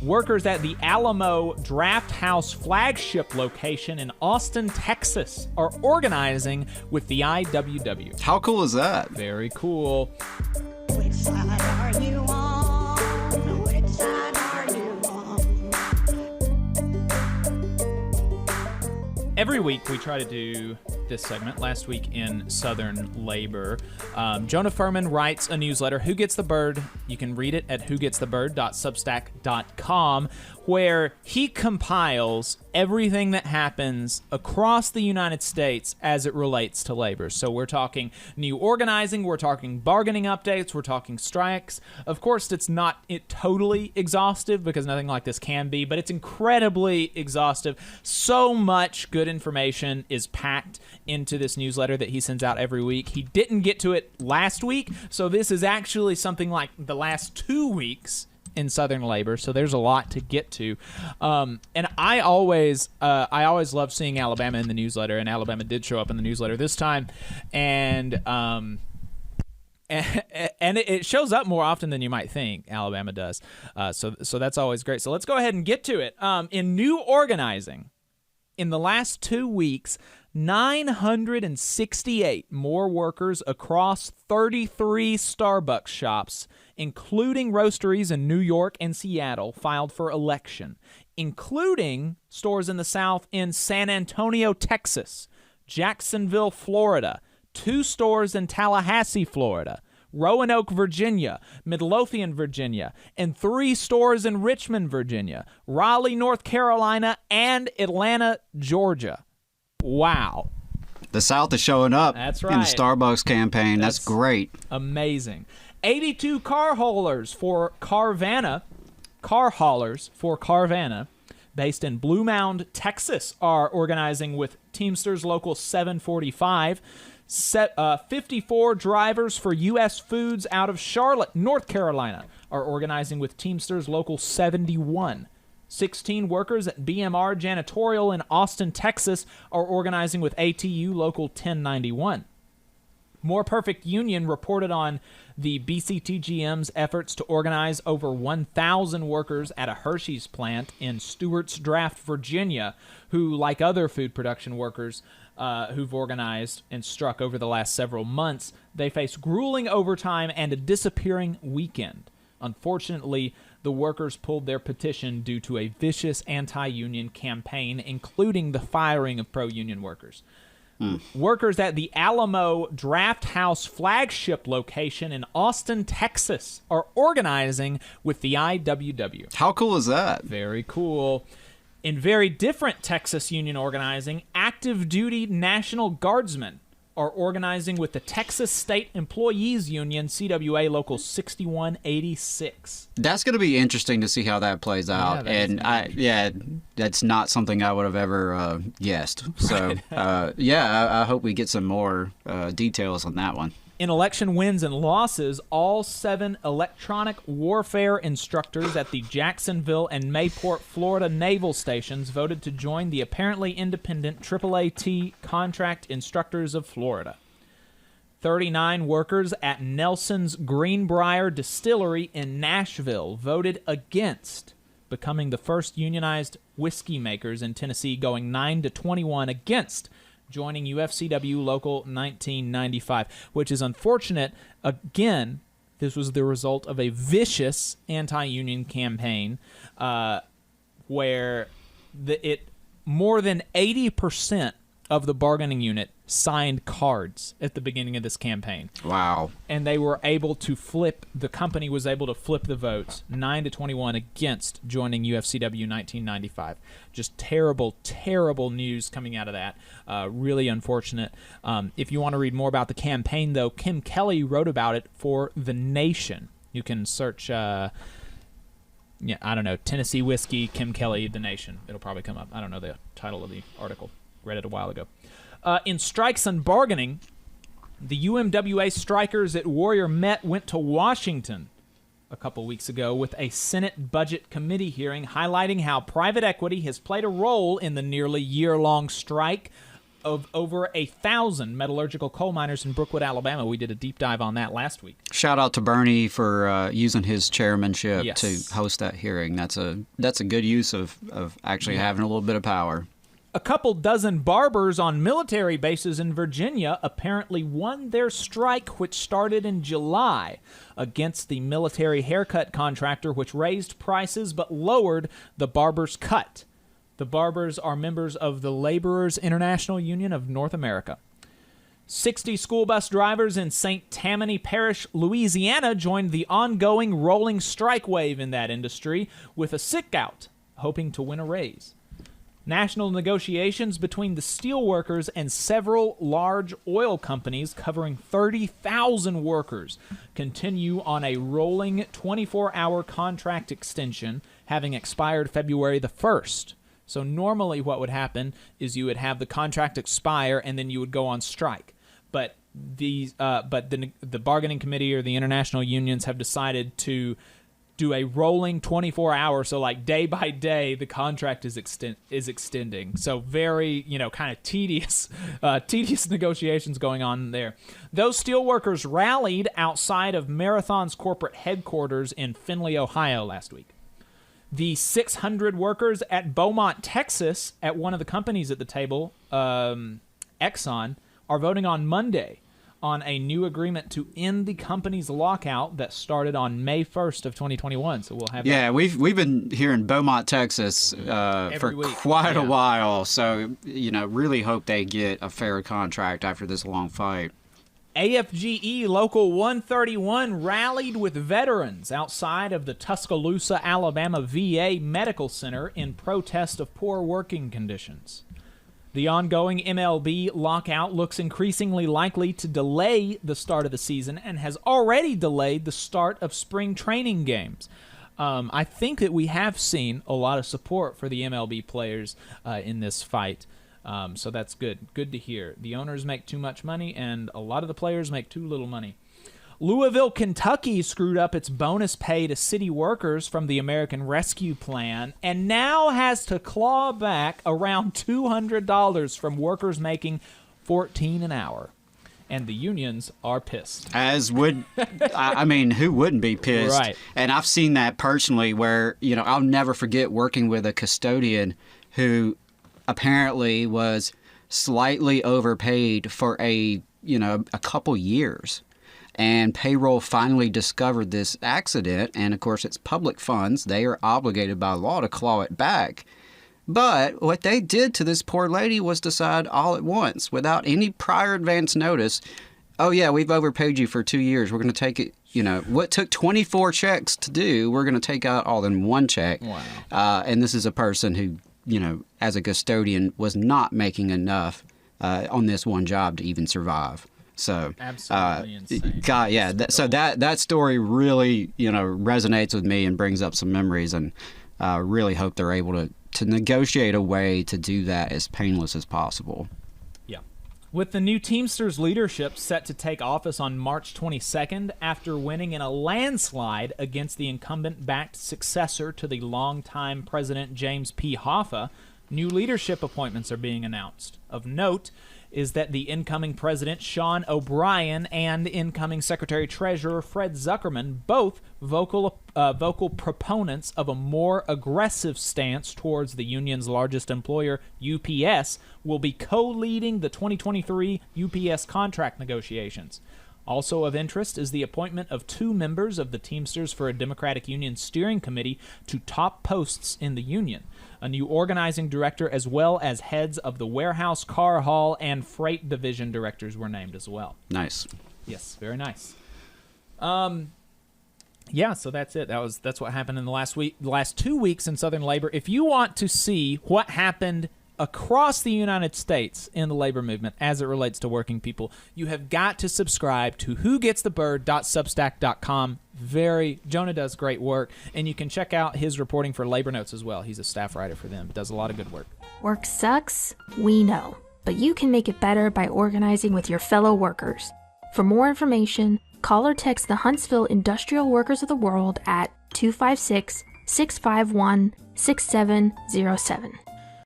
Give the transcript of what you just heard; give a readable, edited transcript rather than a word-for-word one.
Workers at the Alamo Draft House flagship location in Austin, Texas, are organizing with the IWW. How cool is that? Very cool. Which side are you on? Which side are you on? Every week we try to do this segment. Last week in Southern Labor, Jonah Furman writes a newsletter, Who Gets the Bird? You can read it at whogetsthebird.substack.com, where he compiles everything that happens across the United States as it relates to labor. So we're talking new organizing, we're talking bargaining updates, we're talking strikes. Of course, it's not totally exhaustive because nothing like this can be, but it's incredibly exhaustive. So much good information is packed into this newsletter that he sends out every week. He didn't get to it last week, so this is actually something like the last 2 weeks in Southern Labor, so there's a lot to get to. And I always love seeing Alabama in the newsletter, and Alabama did show up in the newsletter this time, and it shows up more often than you might think. Alabama does, so that's always great. So let's go ahead and get to it. In new organizing, in the last 2 weeks, 968 more workers across 33 Starbucks shops, including roasteries in New York and Seattle, filed for election, including stores in the South in San Antonio, Texas, Jacksonville, Florida, 2 stores in Tallahassee, Florida, Roanoke, Virginia, Midlothian, Virginia, and 3 stores in Richmond, Virginia, Raleigh, North Carolina, and Atlanta, Georgia. Wow. The South is showing up. That's right. In the Starbucks campaign. That's great. Amazing. 82 car haulers for Carvana, based in Blue Mound, Texas, are organizing with Teamsters Local 745. 54 drivers for U.S. Foods out of Charlotte, North Carolina, are organizing with Teamsters Local 71. 16 workers at BMR Janitorial in Austin, Texas, are organizing with ATU Local 1091. More Perfect Union reported on the BCTGM's efforts to organize over 1,000 workers at a Hershey's plant in Stewart's Draft, Virginia, who, like other food production workers who've organized and struck over the last several months, they face grueling overtime and a disappearing weekend. Unfortunately, the workers pulled their petition due to a vicious anti-union campaign, including the firing of pro-union workers. Workers at the Alamo Draft House flagship location in Austin, Texas, are organizing with the IWW. How cool is that? Very cool. In very different Texas union organizing, active duty National Guardsmen are organizing with the Texas State Employees Union, CWA Local 6186. That's going to be interesting to see how that plays out. That's not something I would have ever guessed. So, I hope we get some more details on that one. In election wins and losses, all 7 electronic warfare instructors at the Jacksonville and Mayport, Florida naval stations voted to join the apparently independent AAAT Contract Instructors of Florida. 39 workers at Nelson's Greenbrier Distillery in Nashville voted against becoming the first unionized whiskey makers in Tennessee, going 9-21 against joining UFCW Local 1995, which is unfortunate. Again, this was the result of a vicious anti-union campaign where more than 80% of the bargaining unit signed cards at the beginning of this campaign. Wow. And they were able to the company was able to flip the votes 9-21 against joining UFCW 1995. Just terrible, terrible news coming out of that. Really unfortunate. If you want to read more about the campaign, though, Kim Kelly wrote about it for The Nation. You can search, Tennessee Whiskey, Kim Kelly, The Nation. It'll probably come up. I don't know the title of the article. Read it a while ago. In strikes and bargaining, the UMWA strikers at Warrior Met went to Washington a couple weeks ago with a Senate Budget Committee hearing highlighting how private equity has played a role in the nearly year-long strike of over 1,000 metallurgical coal miners in Brookwood, Alabama. We did a deep dive on that last week. Shout out to Bernie for using his chairmanship Yes. to host that hearing. That's a good use of actually having a little bit of power. A couple dozen barbers on military bases in Virginia apparently won their strike, which started in July, against the military haircut contractor, which raised prices but lowered the barbers' cut. The barbers are members of the Laborers International Union of North America. 60 school bus drivers in St. Tammany Parish, Louisiana, joined the ongoing rolling strike wave in that industry with a sick-out, hoping to win a raise. National negotiations between the steelworkers and several large oil companies covering 30,000 workers continue on a rolling 24-hour contract extension having expired February the 1st. So normally what would happen is you would have the contract expire and then you would go on strike. But the bargaining committee or the international unions have decided to do a rolling 24-hour, so like day by day, the contract is extending. So very, kind of tedious negotiations going on there. Those steelworkers rallied outside of Marathon's corporate headquarters in Findlay, Ohio last week. The 600 workers at Beaumont, Texas, at one of the companies at the table, Exxon, are voting on Monday on a new agreement to end the company's lockout that started on May 1st of 2021. So we'll have we've been here in Beaumont, Texas for week. quite a while. So, really hope they get a fair contract after this long fight. AFGE Local 131 rallied with veterans outside of the Tuscaloosa, Alabama VA Medical Center in protest of poor working conditions. The ongoing MLB lockout looks increasingly likely to delay the start of the season and has already delayed the start of spring training games. I think that we have seen a lot of support for the MLB players in this fight, so that's good. Good to hear. The owners make too much money, and a lot of the players make too little money. Louisville, Kentucky screwed up its bonus pay to city workers from the American Rescue Plan and now has to claw back around $200 from workers making $14 an hour. And the unions are pissed. As would, who wouldn't be pissed? Right. And I've seen that personally where, I'll never forget working with a custodian who apparently was slightly overpaid for a couple years. And payroll finally discovered this accident, and of course it's public funds. They are obligated by law to claw it back. But what they did to this poor lady was decide all at once, without any prior advance notice, oh yeah, we've overpaid you for 2 years. We're going to take it, what took 24 checks to do, we're going to take out all in one check. Wow. And this is a person who, as a custodian was not making enough on this one job to even survive. So, absolutely insane. God, yeah. So that story really, resonates with me and brings up some memories, and really hope they're able to negotiate a way to do that as painless as possible. Yeah. With the new Teamsters leadership set to take office on March 22nd after winning in a landslide against the incumbent-backed successor to the longtime President James P. Hoffa, new leadership appointments are being announced. Of note is that the incoming president, Sean O'Brien, and incoming Secretary-Treasurer, Fred Zuckerman, both vocal proponents of a more aggressive stance towards the union's largest employer, UPS, will be co-leading the 2023 UPS contract negotiations. Also of interest is the appointment of 2 members of the Teamsters for a Democratic Union Steering Committee to top posts in the union. A new organizing director as well as heads of the warehouse, car haul, and freight division directors were named as well. Nice. Yes, very nice. Yeah, so that's it. That's what happened in the last 2 weeks in Southern labor. If you want to see what happened across the United States in the labor movement as it relates to working people, you have got to subscribe to whogetsthebird.substack.com. Jonah does great work, and you can check out his reporting for Labor Notes as well. He's a staff writer for them. Does a lot of good work. Work sucks, we know, but you can make it better by organizing with your fellow workers. For more information, call or text the Huntsville Industrial Workers of the World at 256-651-6707.